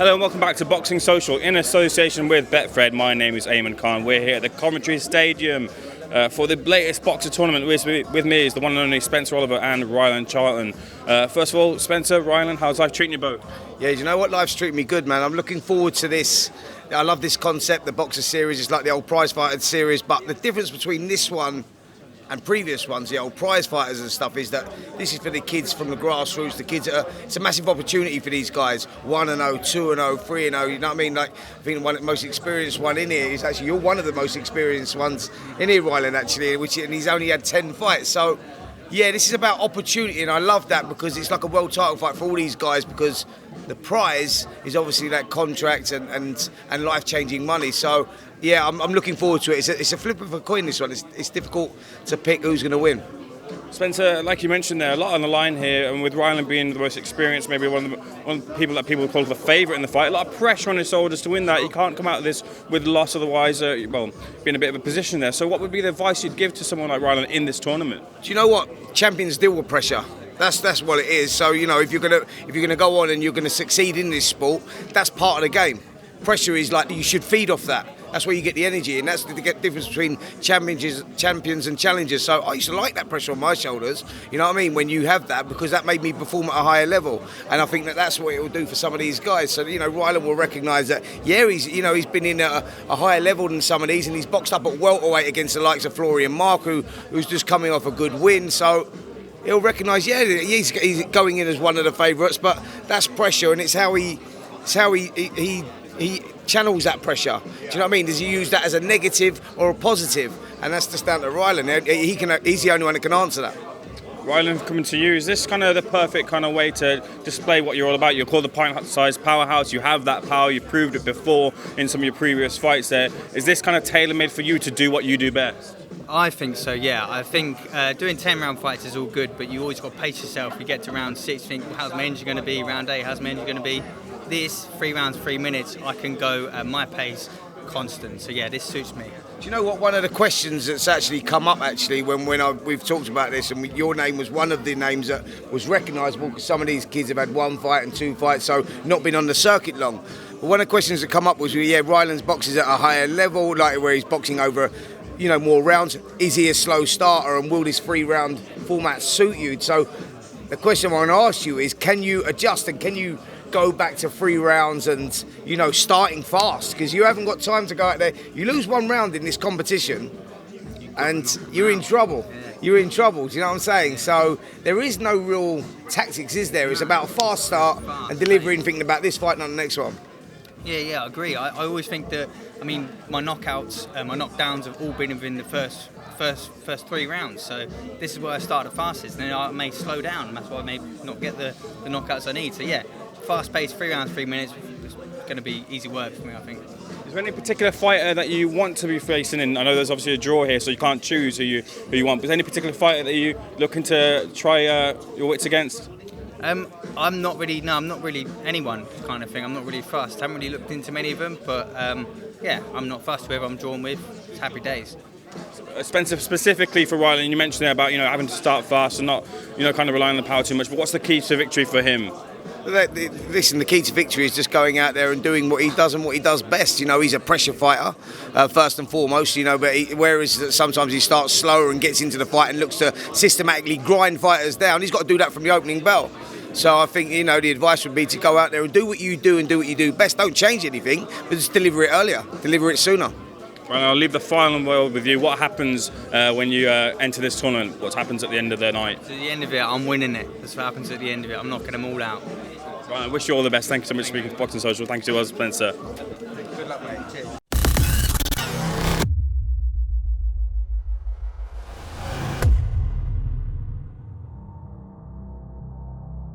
Hello and welcome back to Boxing Social in association with Betfred. My name is Ayman Khan. We're here at the Coventry Stadium for the latest boxer tournament. With me is the one and only Spencer Oliver and Rylan Charlton. First of all, Spencer, Rylan, how's life treating you both? Yeah, you know what? Life's treating me good, man. I'm looking forward to this. I love this concept, the Boxer series. It's like the old prize fighter series, but the difference between this one and previous ones, the old prize fighters and stuff, is that this is for the kids from the grassroots. The kids it's a massive opportunity for these guys. 1-0, 2-0, 3-0. You know what I mean? Like, I think one of the most experienced one in here is actually, you're one of the most experienced ones in here, Rylan, actually, and he's only had 10 fights. So yeah, this is about opportunity, and I love that because it's like a world title fight for all these guys, because the prize is obviously that contract and life-changing money. So yeah, I'm looking forward to it. It's a flip of a coin, this one. It's difficult to pick who's going to win. Spencer, like you mentioned there, a lot on the line here, and with Rylan being the most experienced, maybe one of the people that people would call the favourite in the fight, a lot of pressure on his shoulders to win that. He can't come out of this with loss, otherwise, be in a bit of a position there. So what would be the advice you'd give to someone like Rylan in this tournament? Do you know what? Champions deal with pressure. That's what it is. So, you know, if you're gonna go on and you're gonna succeed in this sport, that's part of the game. Pressure is like, you should feed off that. That's where you get the energy, and that's the difference between champions and challengers. So I used to like that pressure on my shoulders, you know what I mean, when you have that, because that made me perform at a higher level. And I think that's what it will do for some of these guys. So, you know, Rylan will recognise that, yeah, he's been in a higher level than some of these, and he's boxed up at welterweight against the likes of Florian Mark, who's just coming off a good win. So he'll recognise, yeah, he's going in as one of the favourites, but that's pressure, and it's how he channels that pressure. Do you know what I mean? Does he use that as a negative or a positive? And that's just down to Rylan. He's the only one that can answer that. Rylan, coming to you, is this kind of the perfect kind of way to display what you're all about? You're called the pint-sized powerhouse. You have that power. You've proved it before in some of your previous fights there. Is this kind of tailor-made for you to do what you do best? I think so, yeah. I think doing 10-round fights is all good, but you always got to pace yourself. You get to round 6, think, how's my energy going to be? Round 8, how's my energy going to be? This 3 rounds, 3 minutes, I can go at my pace, constant. So yeah, this suits me. Do you know what? One of the questions that's actually come up when we've talked about this, and your name was one of the names that was recognisable, because some of these kids have had 1 fight and 2 fights, so not been on the circuit long. But one of the questions that come up was, yeah, Rylan's boxes at a higher level, like where he's boxing over, you know, more rounds. Is he a slow starter, and will this 3-round format suit you? So the question I want to ask you is, can you adjust, and can you go back to 3 rounds and, you know, starting fast? Because you haven't got time to go out there. You lose 1 round in this competition and you're in trouble. You're in trouble, do you know what I'm saying? So there is no real tactics, is there? It's about a fast start and delivering, thinking about this fight, not the next one. Yeah, I agree. I always think that, I mean, my knockouts, my knockdowns have all been within the first 3 rounds. So this is where I start the fastest. Then I may slow down, and that's why I may not get the knockouts I need. So yeah, fast-paced, 3 rounds, 3 minutes. It's going to be easy work for me, I think. Is there any particular fighter that you want to be facing? And I know there's obviously a draw here, so you can't choose who you want. But is there any particular fighter that you looking to try your wits against? I'm not really anyone kind of thing. I'm not really fussed. I haven't really looked into many of them, but yeah, I'm not fussed. Whoever I'm drawn with, it's happy days. Spencer, specifically for Rylan, you mentioned there about, you know, having to start fast and not, you know, kind of relying on the power too much. But what's the key to victory for him? Listen, the key to victory is just going out there and doing what he does and what he does best. You know, he's a pressure fighter, first and foremost, you know, but whereas sometimes he starts slower and gets into the fight and looks to systematically grind fighters down, he's got to do that from the opening bell. So I think, you know, the advice would be to go out there and do what you do and do what you do best. Don't change anything, but just deliver it earlier, deliver it sooner. Well, I'll leave the final word with you. What happens when you enter this tournament? What happens at the end of the night? At the end of it, I'm winning it. That's what happens at the end of it. I'm knocking them all out. Right, I wish you all the best. Thank you so much for speaking to Boxing Social. Thank you to us, Spencer.